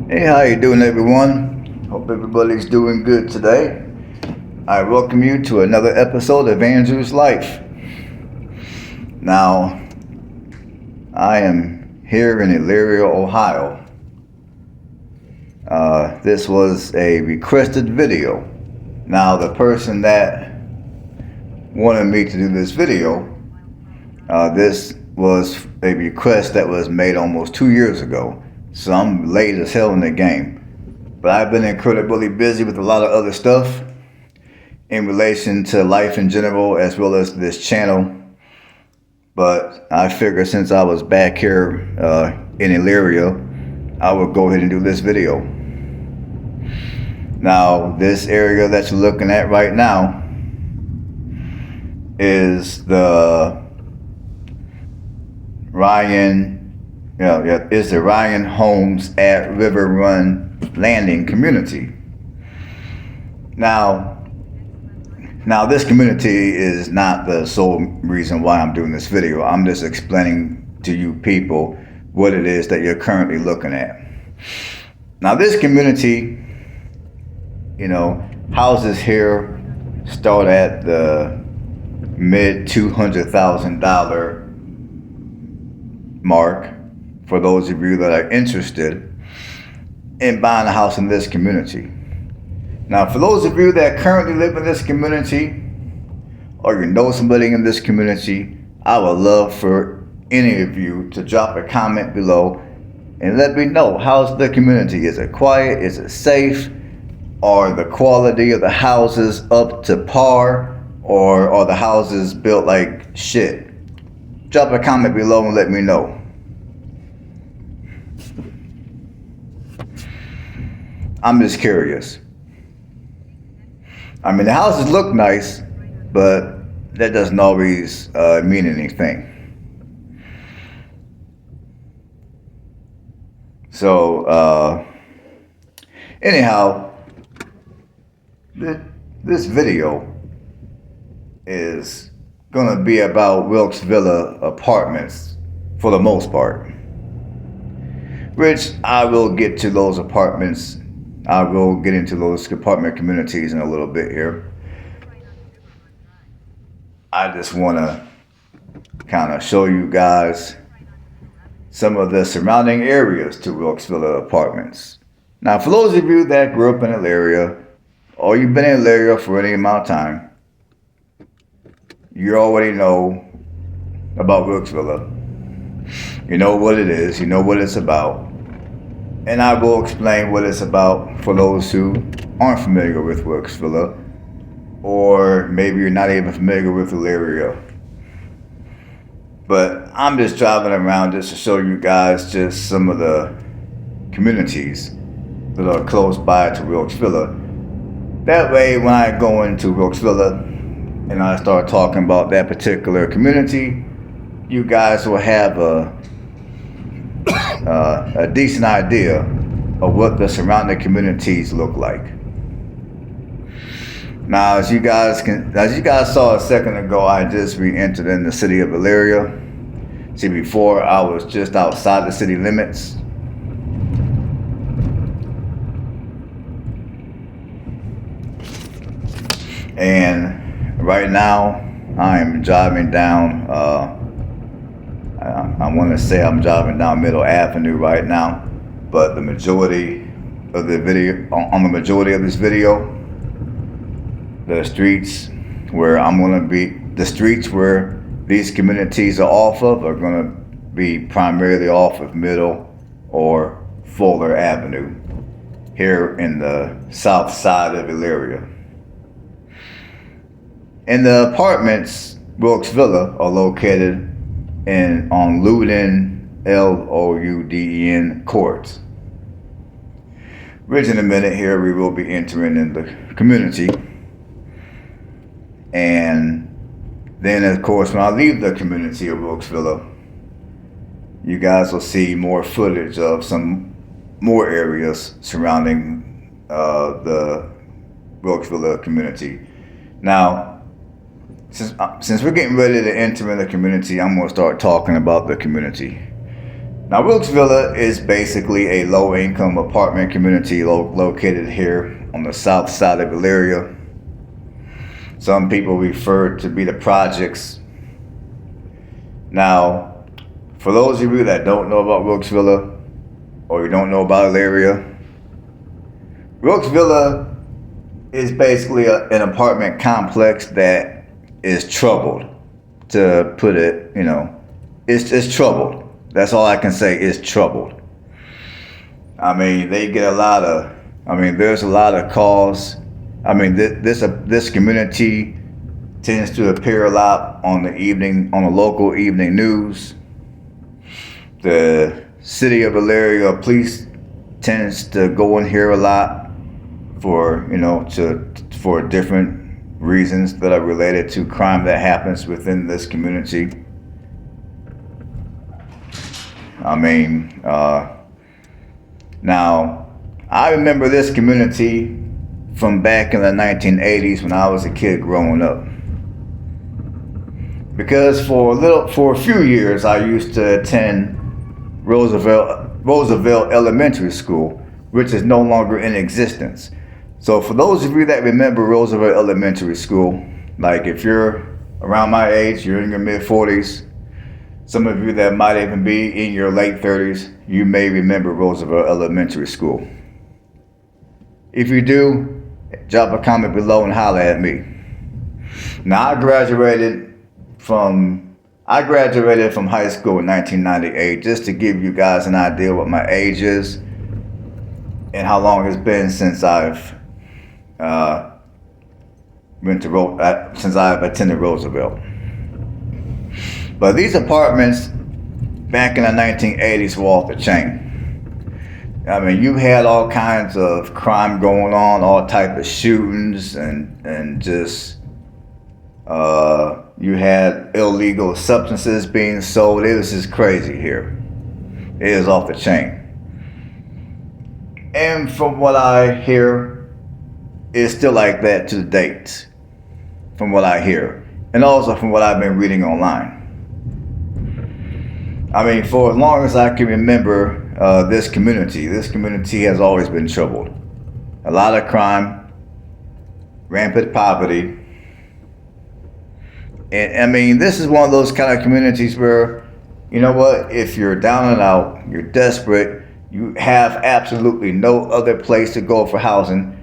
Hey, how you doing, everyone? Hope everybody's doing good today. I welcome you to another episode of Andrew's Life. Now, I am here in Elyria, Ohio. This was a requested video. Now, the person that wanted me to do this video, this was a request that was made almost 2 years ago. So I'm late as hell in the game. But I've been incredibly busy with a lot of other stuff in relation to life in general as well as this channel. But I figured since I was back here in Elyria, I would go ahead and do this video. Now, this area that you're looking at right now is the Ryan Homes at River Run Landing community. Now this community is not the sole reason why I'm doing this video. I'm just explaining to you people what it is that you're currently looking at. Now this community, houses here start at the mid $200,000 mark. For those of you that are interested in buying a house in this community. Now, for those of you that currently live in this community, or you know somebody in this community, I would love for any of you to drop a comment below and let me know, how's the community? Is it quiet? Is it safe? Are the quality of the houses up to par? Or are the houses built like shit? Drop a comment below and let me know. I'm just curious. I mean, the houses look nice, but that doesn't always mean anything. So, anyhow, this video is gonna be about Wilks Villa Apartments for the most part. Which I will get to those apartments. I will get into those apartment communities in a little bit here. I just want to kind of show you guys some of the surrounding areas to Wilks Villa Apartments. Now, for those of you that grew up in Elyria, or you've been in Elyria for any amount of time, you already know about Wilks Villa. You know what it is, you know what it's about. And I will explain what it's about for those who aren't familiar with Wilks Villa, or maybe you're not even familiar with Elyria. But I'm just driving around just to show you guys just some of the communities that are close by to Wilks Villa. That way, when I go into Wilks Villa and I start talking about that particular community, you guys will have a decent idea of what the surrounding communities look like. Now, as you guys saw a second ago, I just re-entered in the city of Elyria. See, before I was just outside the city limits. And right now, I am driving down I want to say I'm driving down Middle Avenue right now, but the majority of the video, on the majority of this video, the streets where these communities are off of are going to be primarily off of Middle or Fuller Avenue here in the south side of Elyria. And the apartments, Wilks Villa, are located on Louden, Louden Court. Which in a minute here we will be entering in the community. And then of course when I leave the community of Wilks Villa, you guys will see more footage of some more areas surrounding the Wilks Villa community. Now, since we're getting ready to enter in the community, I'm going to start talking about the community. Now, Wilks Villa is basically a low-income apartment community located here on the south side of Elyria. Some people refer to be the projects. Now, for those of you that don't know about Wilks Villa, or you don't know about Elyria, Wilks Villa is basically an apartment complex that is troubled. To put it, it's troubled. That's all I can say, is troubled. They get there's a lot of calls. This community tends to appear a lot on the local evening news. The city of Elyria police tends to go in here a lot for different reasons that are related to crime that happens within this community. Now, I remember this community from back in the 1980s when I was a kid growing up. Because for a few years, I used to attend Roosevelt Elementary School, which is no longer in existence. So for those of you that remember Roosevelt Elementary School, like if you're around my age, you're in your mid-40s, some of you that might even be in your late 30s, you may remember Roosevelt Elementary School. If you do, drop a comment below and holler at me. Now, I graduated from high school in 1998, just to give you guys an idea what my age is and how long it's been since I've attended Roosevelt. But these apartments back in the 1980s were off the chain. You had all kinds of crime going on, all type of shootings, and just you had illegal substances being sold. It was just crazy here. It is off the chain. And from what I hear, it's still like that to date, from what I hear, and also from what I've been reading online. For as long as I can remember, this community has always been troubled. A lot of crime, rampant poverty. And this is one of those kind of communities where, if you're down and out, you're desperate, you have absolutely no other place to go for housing,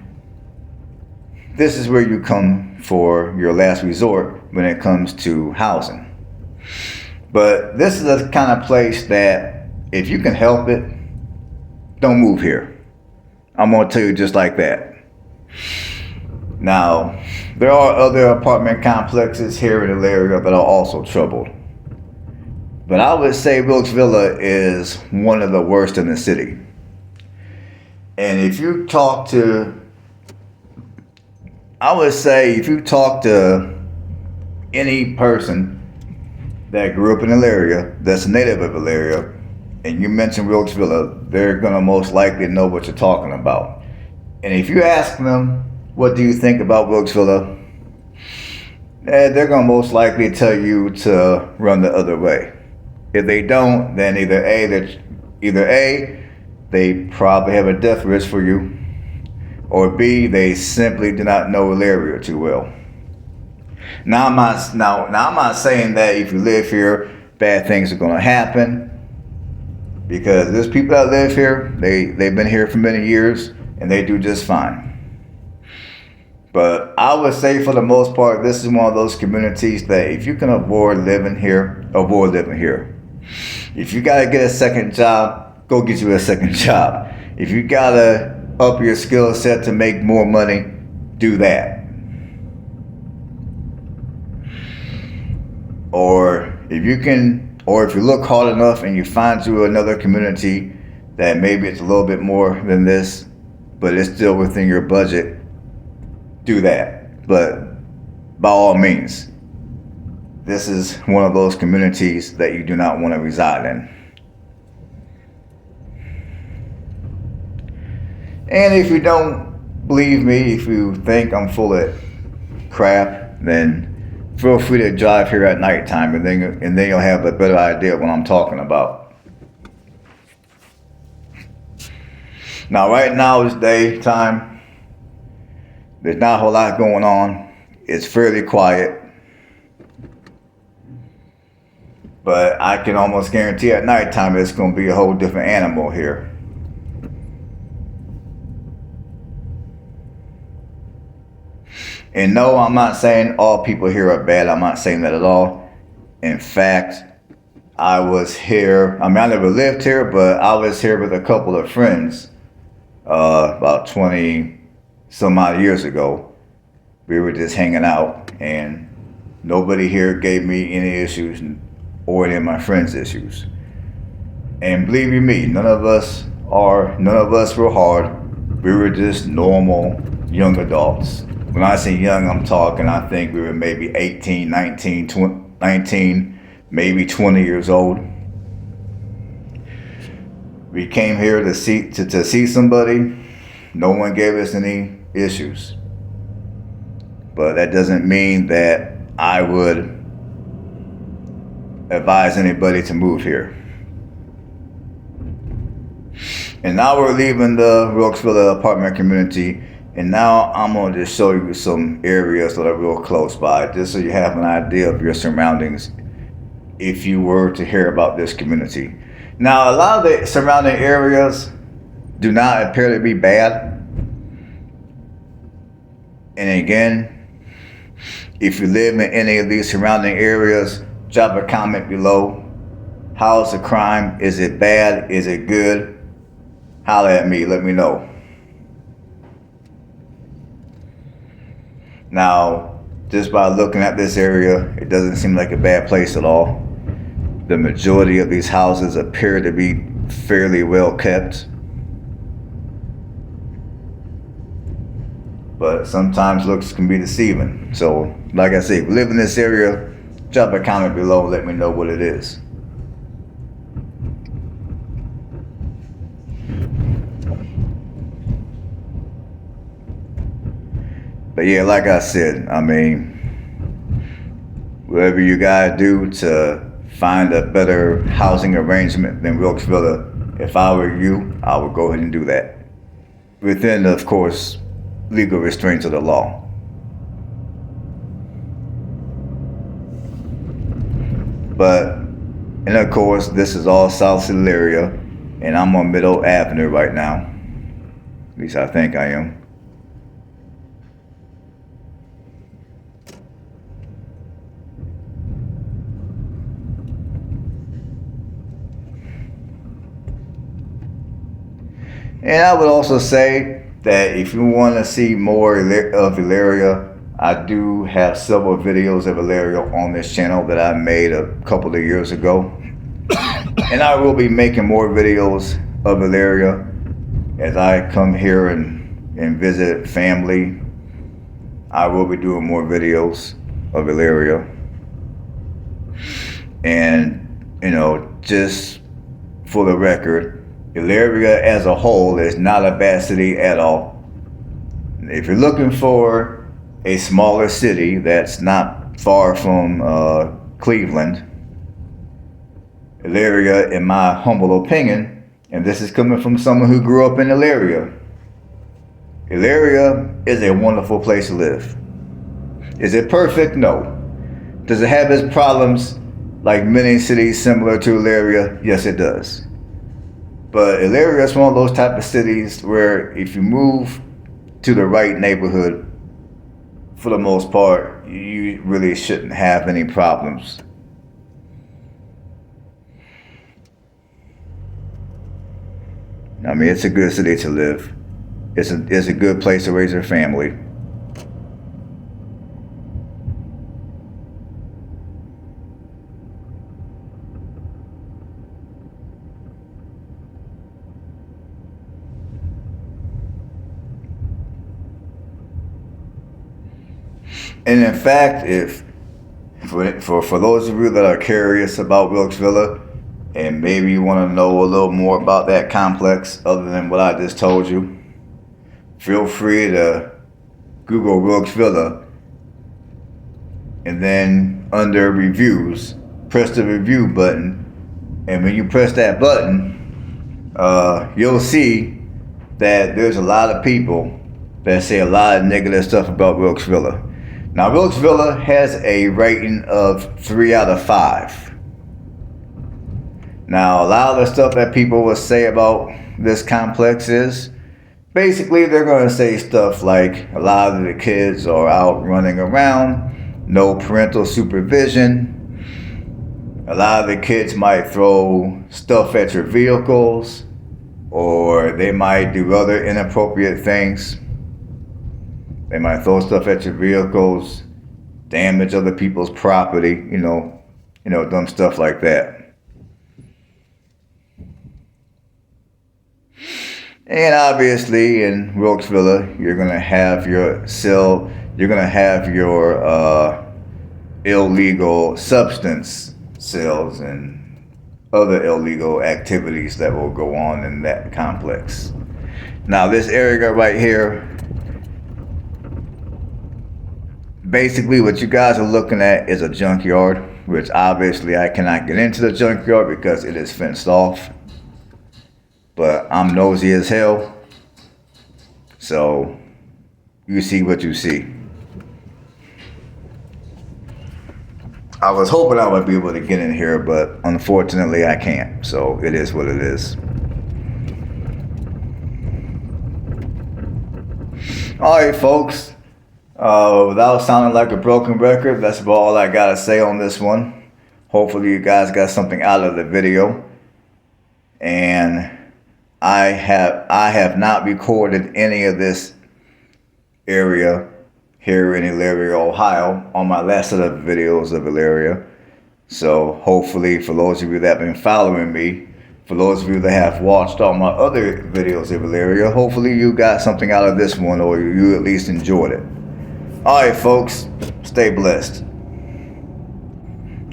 this is where you come for your last resort when it comes to housing. But this is the kind of place that if you can help it, don't move here. I'm going to tell you just like that. Now, there are other apartment complexes here in Elyria that are also troubled. But I would say Wilks Villa is one of the worst in the city. And if you talk to any person that grew up in Elyria, that's a native of Elyria, and you mention Wilks Villa, they're going to most likely know what you're talking about. And if you ask them, what do you think about Wilks Villa? They're going to most likely tell you to run the other way. If they don't, then either A, they probably have a death risk for you, or B, they simply do not know Elyria too well. Now I'm not saying that if you live here, bad things are going to happen, because there's people that live here, they've been here for many years, and they do just fine. But I would say for the most part, this is one of those communities that if you can avoid living here. If you got to get a second job, go get you a second job. If you got to up your skill set to make more money, do that. Or if you look hard enough and you find you another community that maybe it's a little bit more than this, but it's still within your budget, do that. But by all means, this is one of those communities that you do not want to reside in. And if you don't believe me, if you think I'm full of crap, then feel free to drive here at nighttime, and then you'll have a better idea of what I'm talking about. Now, right now it's daytime. There's not a whole lot going on. It's fairly quiet. But I can almost guarantee at nighttime it's going to be a whole different animal here. And no, I'm not saying all people here are bad. I'm not saying that at all. In fact, I was here. I mean, I never lived here, but I was here with a couple of friends about 20 some odd years ago. We were just hanging out, and nobody here gave me any issues or any of my friends' issues. And believe you me, none of us were hard. We were just normal young adults. When I say young, I'm talking, I think we were maybe 18, 19, maybe 20 years old. We came here to see somebody. No one gave us any issues. But that doesn't mean that I would advise anybody to move here. And now we're leaving the Wilks Villa apartment community, and now I'm going to just show you some areas that are real close by, just so you have an idea of your surroundings if you were to hear about this community. Now, a lot of the surrounding areas do not appear to be bad. And again, if you live in any of these surrounding areas, drop a comment below. How's the crime? Is it bad? Is it good? Holler at me. Let me know. Now, just by looking at this area, it doesn't seem like a bad place at all. The majority of these houses appear to be fairly well kept. But sometimes looks can be deceiving. So, like I say, if you live in this area, drop a comment below and let me know what it is. But yeah, like I said, I mean, whatever you gotta do to find a better housing arrangement than Wilks Villa, if I were you, I would go ahead and do that. Within, of course, legal restraints of the law. But, and of course, this is all South Elyria, and I'm on Middle Avenue right now. At least I think I am. And I would also say that if you want to see more of Elyria, I do have several videos of Elyria on this channel that I made a couple of years ago. And I will be making more videos of Elyria as I come here and visit family. I will be doing more videos of Elyria. And, you know, just for the record, Elyria as a whole is not a bad city at all. If you're looking for a smaller city that's not far from Cleveland, Elyria, in my humble opinion, and this is coming from someone who grew up in Elyria, Elyria is a wonderful place to live. Is it perfect? No. Does it have its problems like many cities similar to Elyria? Yes, it does. But Elyria is one of those type of cities where if you move to the right neighborhood, for the most part, you really shouldn't have any problems. I mean, it's a good city to live. It's a good place to raise your family. And in fact, if for those of you that are curious about Wilks Villa, and maybe you want to know a little more about that complex other than what I just told you, feel free to Google Wilks Villa, and then under reviews, press the review button, and when you press that button, you'll see that there's a lot of people that say a lot of negative stuff about Wilks Villa. Now, Wilks Villa has a rating of 3 out of 5. Now, a lot of the stuff that people will say about this complex is basically they're going to say stuff like a lot of the kids are out running around, no parental supervision. A lot of the kids might throw stuff at your vehicles, or they might do other inappropriate things. They might throw stuff at your vehicles, damage other people's property, dumb stuff like that. And obviously in Wilks Villa, you're gonna have your illegal substance sales and other illegal activities that will go on in that complex. Now, this area right here, basically what you guys are looking at is a junkyard, which obviously I cannot get into the junkyard because it is fenced off. But I'm nosy as hell, so you see what you see. I was hoping I would be able to get in here, but unfortunately I can't, so it is what it is. Alright folks, without sounding like a broken record, that's about all I gotta say on this one. Hopefully you guys got something out of the video. And I have not recorded any of this area here in Elyria, Ohio, on my last set of videos of Elyria. So hopefully for those of you that have been following me, for those of you that have watched all my other videos of Elyria, hopefully you got something out of this one, or you at least enjoyed it. Alright folks, stay blessed.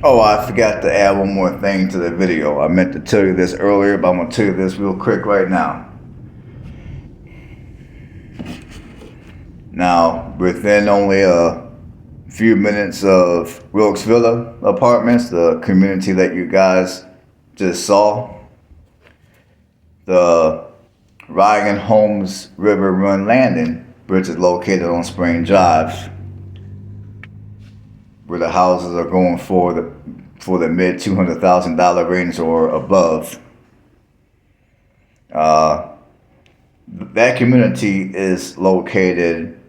Oh, I forgot to add one more thing to the video. I meant to tell you this earlier, but I'm going to tell you this real quick right now. Now, within only a few minutes of Wilks Villa Apartments, the community that you guys just saw, the Ryan Holmes River Run Landing, which is located on Spring Drive, where the houses are going for the mid $200,000 range or above. That community is located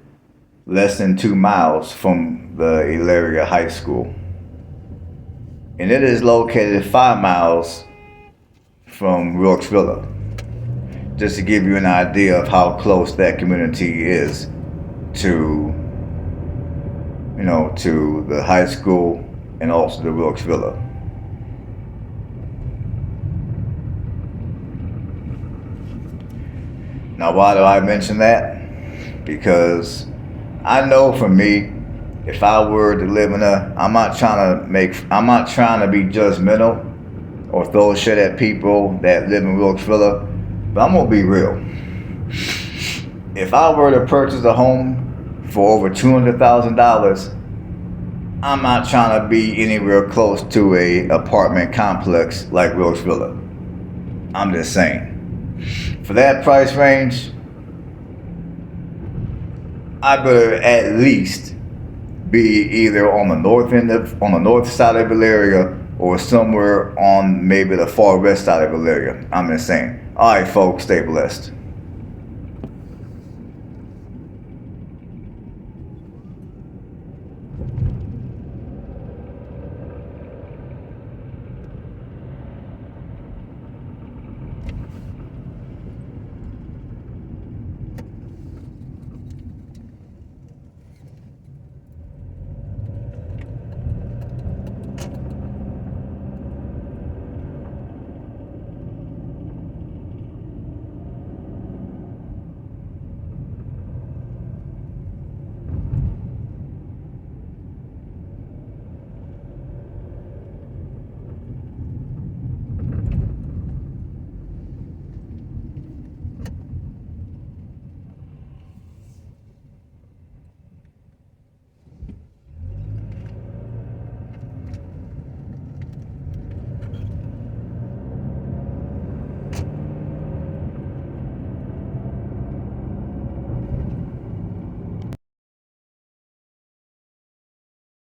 less than 2 miles from the Elyria High School. And it is located 5 miles from Wilks Villa. Just to give you an idea of how close that community is to the high school and also the Wilks Villa. Now, why do I mention that? Because I know for me, if I were to live in I'm not trying to be judgmental or throw shit at people that live in Wilks Villa, but I'm gonna be real. If I were to purchase a home for over $200,000, I'm not trying to be anywhere close to a apartment complex like Wilks Villa. I'm just saying. For that price range, I better at least be either on the north side of Elyria, or somewhere on maybe the far west side of Elyria. I'm just saying. Alright folks, stay blessed.